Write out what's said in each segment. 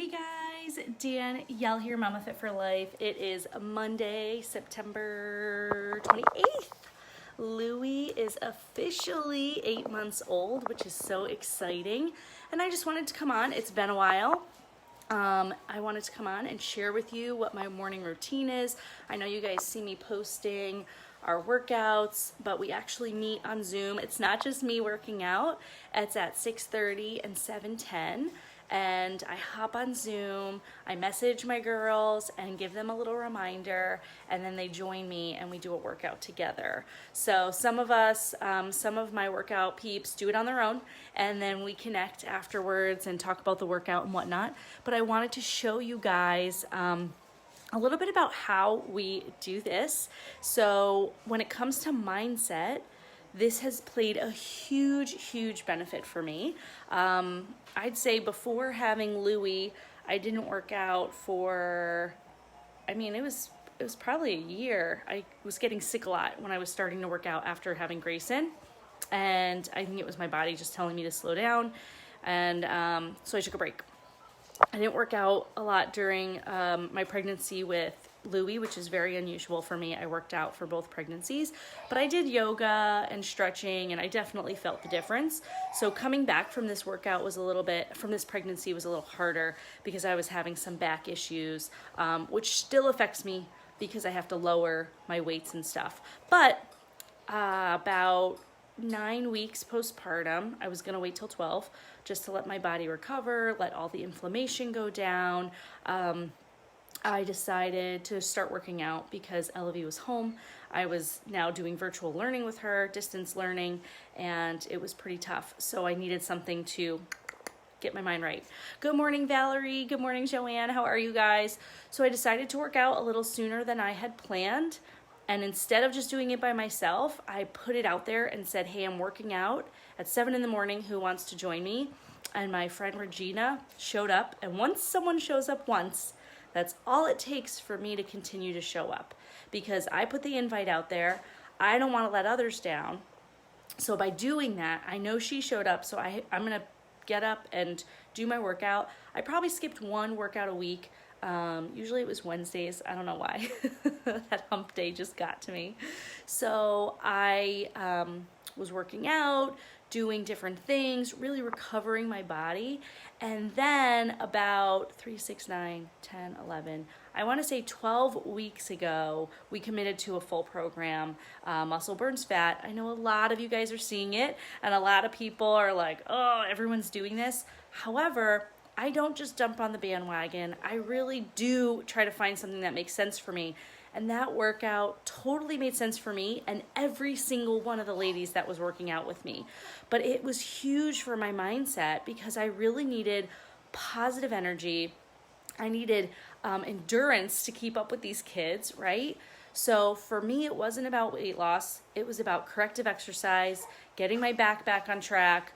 Hey guys, Danielle here, Mama Fit for Life. It is Monday, September 28th. Louie is officially 8 months old, which is so exciting. And I just wanted to come on, it's been a while. I wanted to come on and share with you what my morning routine is. I know you guys see me posting our workouts, but we actually meet on Zoom. It's not just me working out. It's at 6:30 and 7:10. And I hop on Zoom, I message my girls and give them a little reminder, and then they join me and we do a workout together. So some of us, some of my workout peeps do it on their own, and then we connect afterwards and talk about the workout and whatnot. But I wanted to show you guys a little bit about how we do this. So when it comes to mindset, this has played a huge benefit for me. I'd say before having Louie, I didn't work out for, it was probably a year. I was getting sick a lot when I was starting to work out after having Grayson. And I think it was my body just telling me to slow down. And so I took a break. I didn't work out a lot during my pregnancy with Louie, which is very unusual for me. I worked out for both pregnancies, but I did yoga and stretching, and I definitely felt the difference. So coming back from this workout from this pregnancy was a little harder because I was having some back issues, which still affects me because I have to lower my weights and stuff. But about 9 weeks postpartum, I was gonna wait till 12 just to let my body recover, let all the inflammation go down. I decided to start working out because Elavie was home. I was now doing virtual learning with her, distance learning, and it was pretty tough. So I needed something to get my mind right. Good morning, Valerie. Good morning, Joanne. How are you guys? So I decided to work out a little sooner than I had planned. And instead of just doing it by myself, I put it out there and said, hey, I'm working out at 7 in the morning. Who wants to join me? And my friend Regina showed up. And once someone shows up once, that's all it takes for me to continue to show up, because I put the invite out there. I don't want to let others down. So by doing that, I know she showed up, so I'm going to get up and do my workout. I probably skipped one workout a week. Usually it was Wednesdays. I don't know why. That hump day just got to me. So I was working out, doing different things, really recovering my body. And then about 3, 6, 9, 10, 11, I want to say 12 weeks ago, we committed to a full program, Muscle Burns Fat. I know a lot of you guys are seeing it, and a lot of people are like, oh, everyone's doing this. However, I don't just jump on the bandwagon. I really do try to find something that makes sense for me. And that workout totally made sense for me and every single one of the ladies that was working out with me. But it was huge for my mindset because I really needed positive energy. I needed endurance to keep up with these kids, right? So for me, it wasn't about weight loss. It was about corrective exercise, getting my back on track,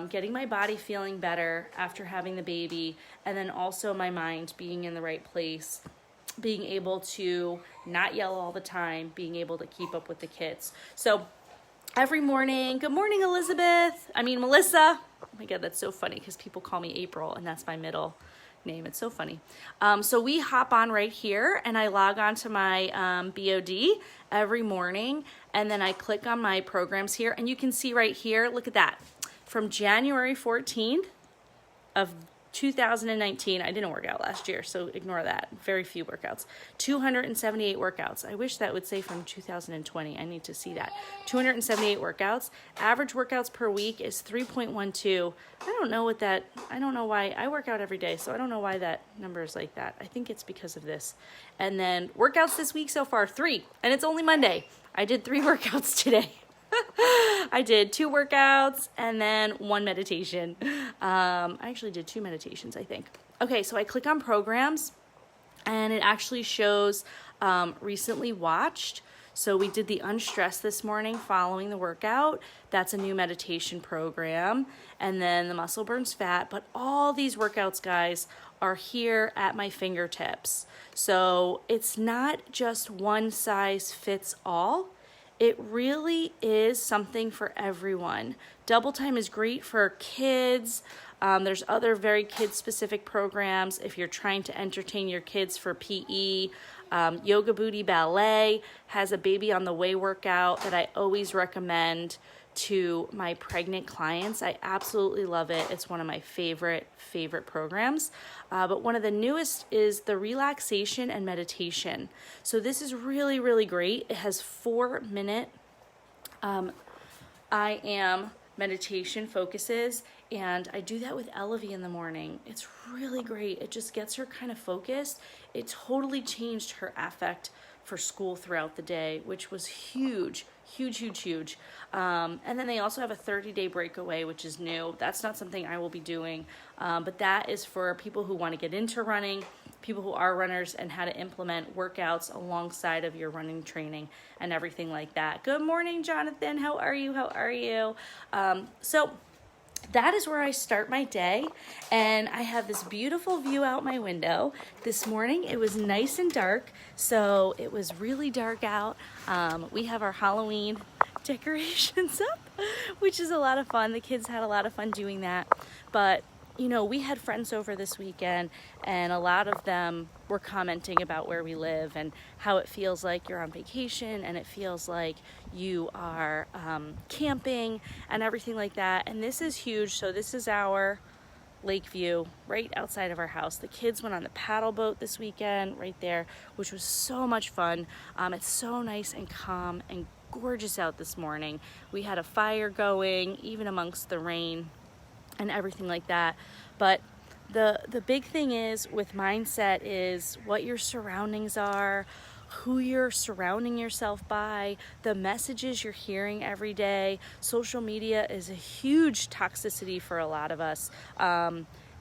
getting my body feeling better after having the baby, and then also my mind being in the right place, being able to not yell all the time, being able to keep up with the kids. So every morning, good morning, Melissa. Oh my God, that's so funny because people call me April and that's my middle name. It's so funny. So we hop on right here and I log on to my BOD every morning, and then I click on my programs here, and you can see right here, look at that. From January 14th of 2019, I didn't work out last year, so ignore that. Very few workouts. 278 workouts. I wish that would say from 2020. I need to see that. 278 workouts. Average workouts per week is 3.12. I don't know why. I work out every day, so I don't know why that number is like that. I think it's because of this. And then workouts this week so far, 3. And it's only Monday. I did 3 workouts today. I did 2 workouts and then 1 meditation. I actually did 2 meditations, I think. Okay, so I click on programs and it actually shows recently watched. So we did the Unstressed this morning following the workout. That's a new meditation program. And then the Muscle Burns Fat. But all these workouts, guys, are here at my fingertips. So it's not just one size fits all. It really is something for everyone. Double Time is great for kids, There's other very kid-specific programs if you're trying to entertain your kids for PE. Yoga Booty Ballet has a baby on the way workout that I always recommend to my pregnant clients. I absolutely love it. It's one of my favorite programs. But one of the newest is the relaxation and meditation. So this is really, really great. It has 4-minute I am meditation focuses, and I do that with Elavie in the morning. It's really great. It just gets her kind of focused. It totally changed her affect for school throughout the day, which was huge. And then they also have a 30-day breakaway, which is new. That's not something I will be doing, but that is for people who want to get into running, people who are runners, and how to implement workouts alongside of your running training and everything like that. Good morning, Jonathan. How are you? So that is where I start my day, and I have this beautiful view out my window. This morning it was nice and dark, so it was really dark out. We have our Halloween decorations up, which is a lot of fun. The kids had a lot of fun doing that, but you know, we had friends over this weekend, and a lot of them were commenting about where we live and how it feels like you're on vacation, and it feels like you are camping and everything like that. And this is huge. So this is our lake view right outside of our house. The kids went on the paddle boat this weekend right there, which was so much fun. It's so nice and calm and gorgeous out this morning. We had a fire going even amongst the rain and everything like that. But the big thing is with mindset is what your surroundings are, who you're surrounding yourself by, the messages you're hearing every day. Social media is a huge toxicity for a lot of us.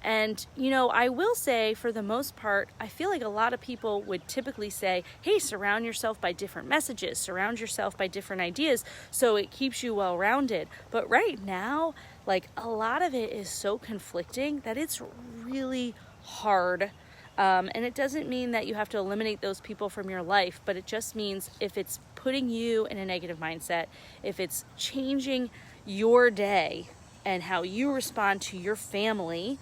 And, you know, I will say for the most part, I feel like a lot of people would typically say, hey, surround yourself by different messages, surround yourself by different ideas, so it keeps you well-rounded. But right now, like, a lot of it is so conflicting that it's really hard. And it doesn't mean that you have to eliminate those people from your life, but it just means if it's putting you in a negative mindset, if it's changing your day and how you respond to your family,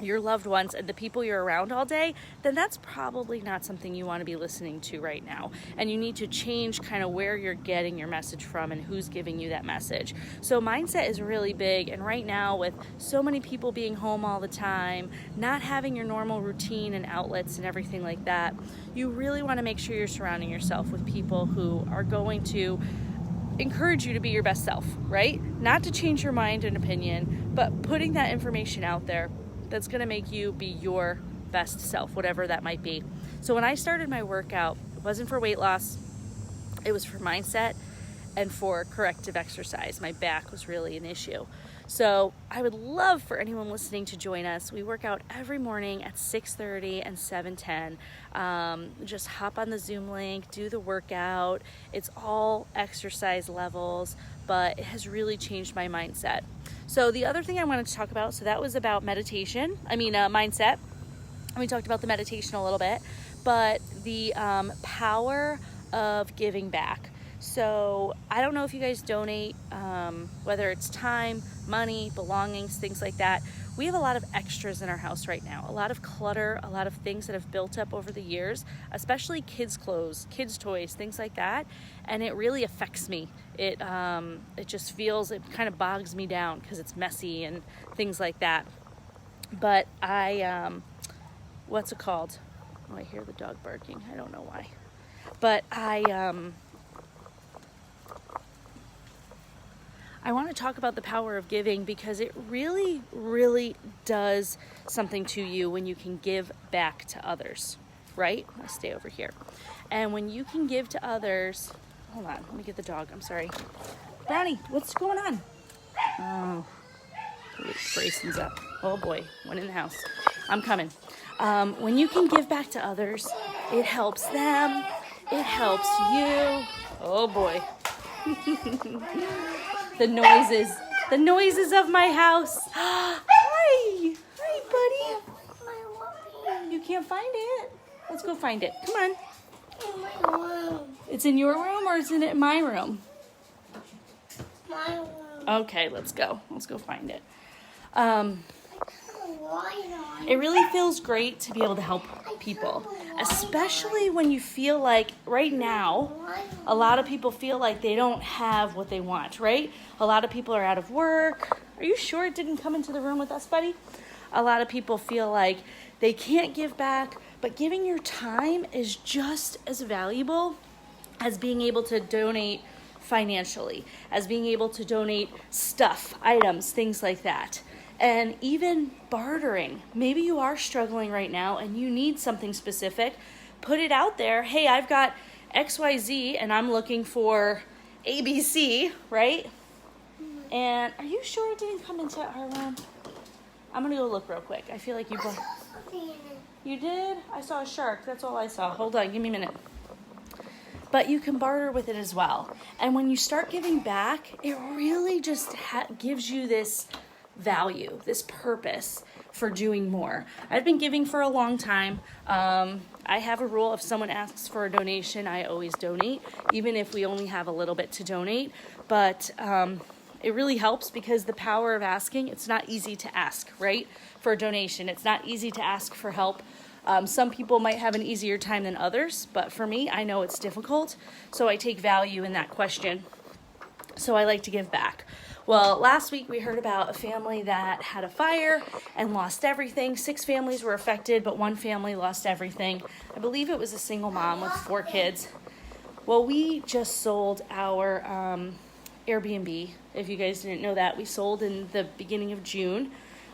your loved ones, and the people you're around all day, then that's probably not something you want to be listening to right now. And you need to change kind of where you're getting your message from and who's giving you that message. So mindset is really big. And right now, with so many people being home all the time, not having your normal routine and outlets and everything like that, you really want to make sure you're surrounding yourself with people who are going to encourage you to be your best self, right? Not to change your mind and opinion, but putting that information out there that's going to make you be your best self, whatever that might be. So when I started my workout, it wasn't for weight loss. It was for mindset and for corrective exercise. My back was really an issue. So I would love for anyone listening to join us. We work out every morning at 6:30 and 7:10. Just hop on the Zoom link, do the workout. It's all exercise levels, but it has really changed my mindset. So the other thing I wanted to talk about, so that was about mindset. We talked about the meditation a little bit, but the power of giving back. So I don't know if you guys donate, whether it's time, money, belongings, things like that. We have a lot of extras in our house right now, a lot of clutter, a lot of things that have built up over the years, especially kids' clothes, kids' toys, things like that. And it really affects me. It just feels, it kind of bogs me down because it's messy and things like that. But what's it called? Oh, I hear the dog barking. I don't know why. But I want to talk about the power of giving because it really, really does something to you when you can give back to others, right? I'll stay over here. And when you can give to others, hold on, let me get the dog, I'm sorry. Brownie, what's going on? Oh, Grayson's up. Oh boy, went in the house. I'm coming. When you can give back to others, it helps them, it helps you. Oh boy. The noises of my house. Hi, buddy. You can't find it. Let's go find it. Come on. In my room. It's in your room or is it in my room? My room. Okay, let's go. Let's go find it. I It really feels great to be able to help people, especially when you feel like right now, a lot of people feel like they don't have what they want, right? A lot of people are out of work. Are you sure it didn't come into the room with us, buddy? A lot of people feel like they can't give back, but giving your time is just as valuable as being able to donate financially, as being able to donate stuff, items, things like that. And even bartering. Maybe you are struggling right now and you need something specific. Put it out there. Hey, I've got XYZ and I'm looking for ABC, right? And are you sure it didn't come into our room? I'm gonna go look real quick. I feel like you brought... You did? I saw a shark. That's all I saw. Hold on, give me a minute. But you can barter with it as well. And when you start giving back, it really just gives you this value, this purpose for doing more. I've been giving for a long time. I have a rule: if someone asks for a donation, I always donate, even if we only have a little bit to donate. But it really helps because the power of asking, it's not easy to ask, right? For a donation, it's not easy to ask for help. Some people might have an easier time than others, but for me, I know it's difficult. So I take value in that question. So I like to give back. Well, last week we heard about a family that had a fire and lost everything. 6 families were affected, but 1 family lost everything. I believe it was a single mom with 4 kids. Well, we just sold our Airbnb. If you guys didn't know that, we sold in the beginning of June.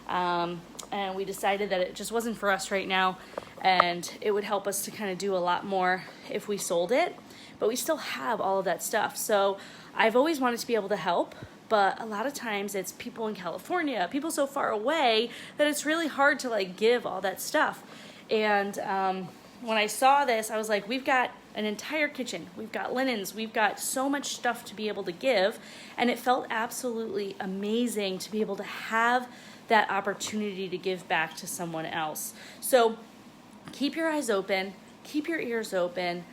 And we decided that it just wasn't for us right now, and it would help us to kind of do a lot more if we sold it. But we still have all of that stuff. So I've always wanted to be able to help. But a lot of times it's people in California, people so far away that it's really hard to like give all that stuff. And when I saw this, I was like, we've got an entire kitchen, we've got linens, we've got so much stuff to be able to give. And it felt absolutely amazing to be able to have that opportunity to give back to someone else. So keep your eyes open, keep your ears open.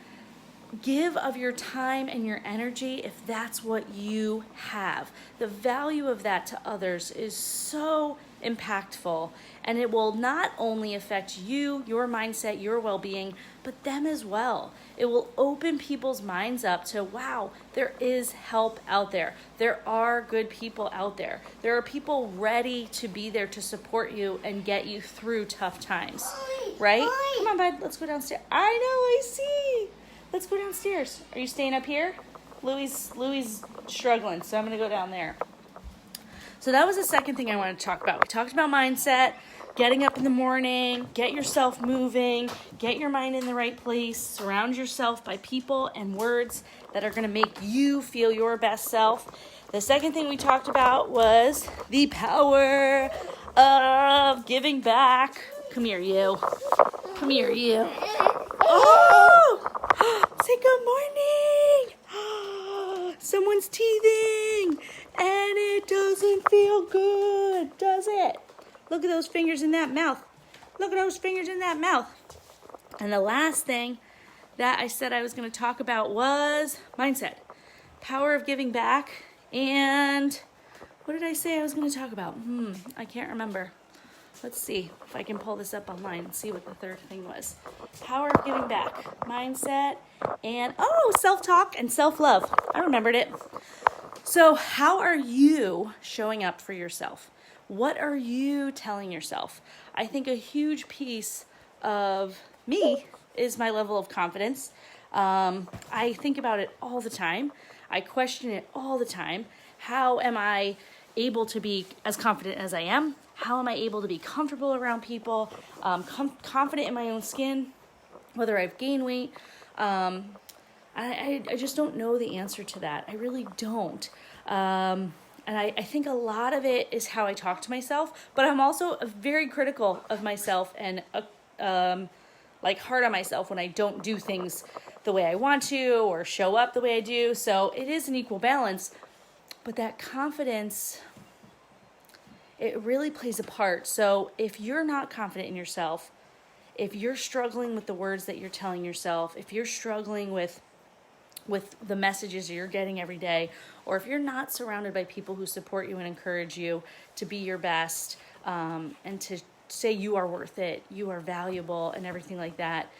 Give of your time and your energy if that's what you have. The value of that to others is so impactful, and it will not only affect you, your mindset, your well-being, but them as well. It will open people's minds up to, wow, there is help out there. There are good people out there. There are people ready to be there to support you and get you through tough times, right? Come on, bud, let's go downstairs. I know, I see. Let's go downstairs. Are you staying up here? Louie's struggling, so I'm going to go down there. So that was the second thing I wanted to talk about. We talked about mindset, getting up in the morning, get yourself moving, get your mind in the right place, surround yourself by people and words that are going to make you feel your best self. The second thing we talked about was the power of giving back. Come here, you. Come here, you. Oh! Say good morning. Someone's teething and it doesn't feel good, does it? Look at those fingers in that mouth. Look at those fingers in that mouth. And the last thing that I said I was going to talk about was mindset, power of giving back. And what did I say I was going to talk about? I can't remember. Let's see if I can pull this up online and see what the third thing was. Power of giving back, mindset, and self-talk and self-love. I remembered it. So how are you showing up for yourself? What are you telling yourself? I think a huge piece of me is my level of confidence. I think about it all the time. I question it all the time. How am I able to be as confident as I am? How am I able to be comfortable around people, confident in my own skin, whether I've gained weight? I just don't know the answer to that. I really don't. And I think a lot of it is how I talk to myself, but I'm also very critical of myself and hard on myself when I don't do things the way I want to or show up the way I do. So it is an equal balance, but that confidence, it really plays a part. So if you're not confident in yourself, if you're struggling with the words that you're telling yourself, if you're struggling with the messages you're getting every day, or if you're not surrounded by people who support you and encourage you to be your best, and say you are worth it, you are valuable, and everything like that,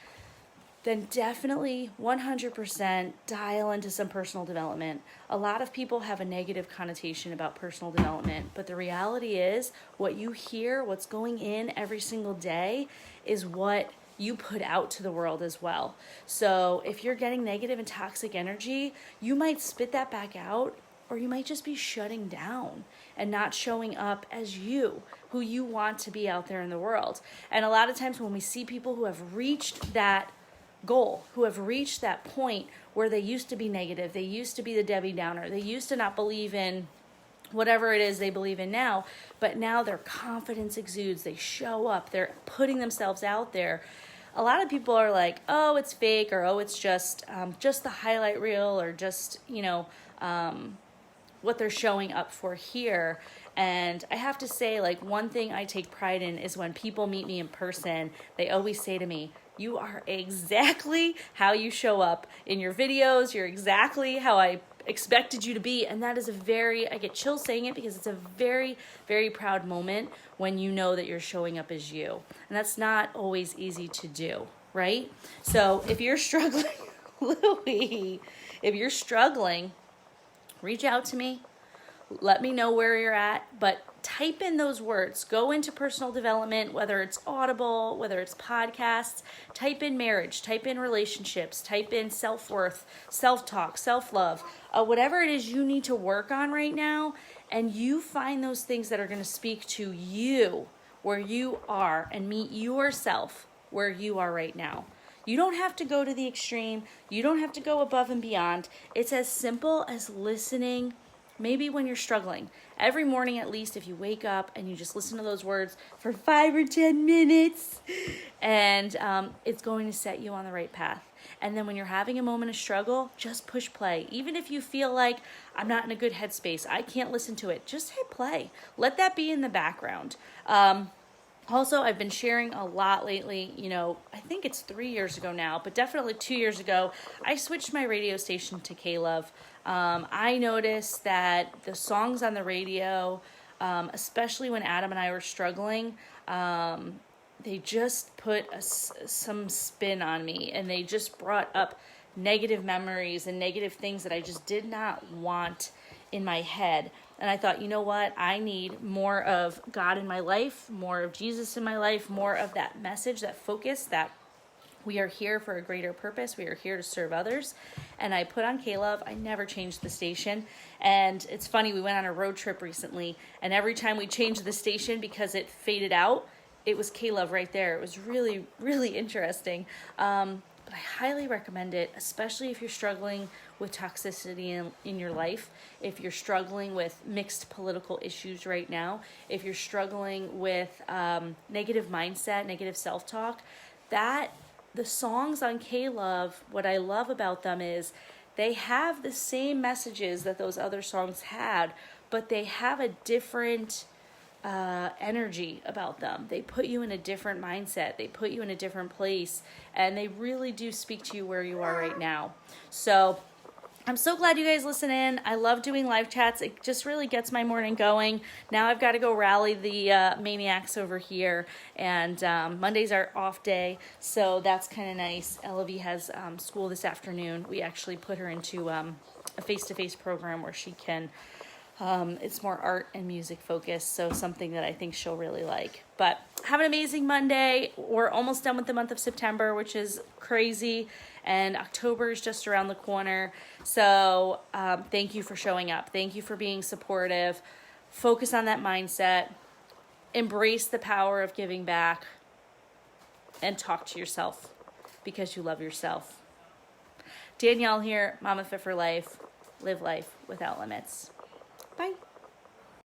then definitely 100% dial into some personal development. A lot of people have a negative connotation about personal development, but the reality is what you hear, what's going in every single day is what you put out to the world as well. So if you're getting negative and toxic energy, you might spit that back out, or you might just be shutting down and not showing up as you, who you want to be out there in the world. And a lot of times when we see people who have reached that goal, who have reached that point where they used to be negative, they used to be the Debbie Downer, they used to not believe in whatever it is they believe in now, but now their confidence exudes, they show up, they're putting themselves out there. A lot of people are like, oh, it's fake, or oh, it's just the highlight reel, or just, what they're showing up for here. And I have to say, like, one thing I take pride in is when people meet me in person, they always say to me, you are exactly how you show up in your videos. You're exactly how I expected you to be. And that is I get chills saying it, because it's a very, very proud moment when you know that you're showing up as you. And that's not always easy to do, right? So if you're struggling, Louie, if you're struggling, reach out to me. Let me know where you're at, but type in those words. Go into personal development, whether it's Audible, whether it's podcasts. Type in marriage, type in relationships, type in self-worth, self-talk, self-love, whatever it is you need to work on right now, and you find those things that are going to speak to you where you are, and meet yourself where you are right now. You don't have to go to the extreme. You don't have to go above and beyond. It's as simple as listening. Maybe when you're struggling, every morning at least, if you wake up and you just listen to those words for 5 or 10 minutes, and it's going to set you on the right path. And then when you're having a moment of struggle, just push play. Even if you feel like, I'm not in a good headspace, I can't listen to it, just hit play. Let that be in the background. Also, I've been sharing a lot lately, I think it's 3 years ago now, but definitely 2 years ago, I switched my radio station to K-Love. I noticed that the songs on the radio, especially when Adam and I were struggling, they just put some spin on me, and they just brought up negative memories and negative things that I just did not want in my head. And I thought, you know what? I need more of God in my life, more of Jesus in my life, more of that message, that focus, that we are here for a greater purpose. We are here to serve others. And I put on K-Love. I never changed the station. And it's funny, we went on a road trip recently, and every time we changed the station because it faded out, it was K-Love right there. It was really, really interesting. But I highly recommend it, especially if you're struggling with toxicity in your life, if you're struggling with mixed political issues right now, if you're struggling with negative mindset, negative self-talk, the songs on K-Love, what I love about them is they have the same messages that those other songs had, but they have a different energy about them. They put you in a different mindset. They put you in a different place, and they really do speak to you where you are right now. So I'm so glad you guys listen in. I love doing live chats. It just really gets my morning going. Now I've got to go rally the maniacs over here, and Monday's our off day, so that's kind of nice. Elavie has school this afternoon. We actually put her into a face-to-face program where she can it's more art and music focused, so something that I think she'll really like. But have an amazing Monday. We're almost done with the month of September, which is crazy, and October is just around the corner. So thank you for showing up. Thank you for being supportive. Focus on that mindset. Embrace the power of giving back, and talk to yourself because you love yourself. Danielle here, Mama Fit for Life. Live life without limits. Bye.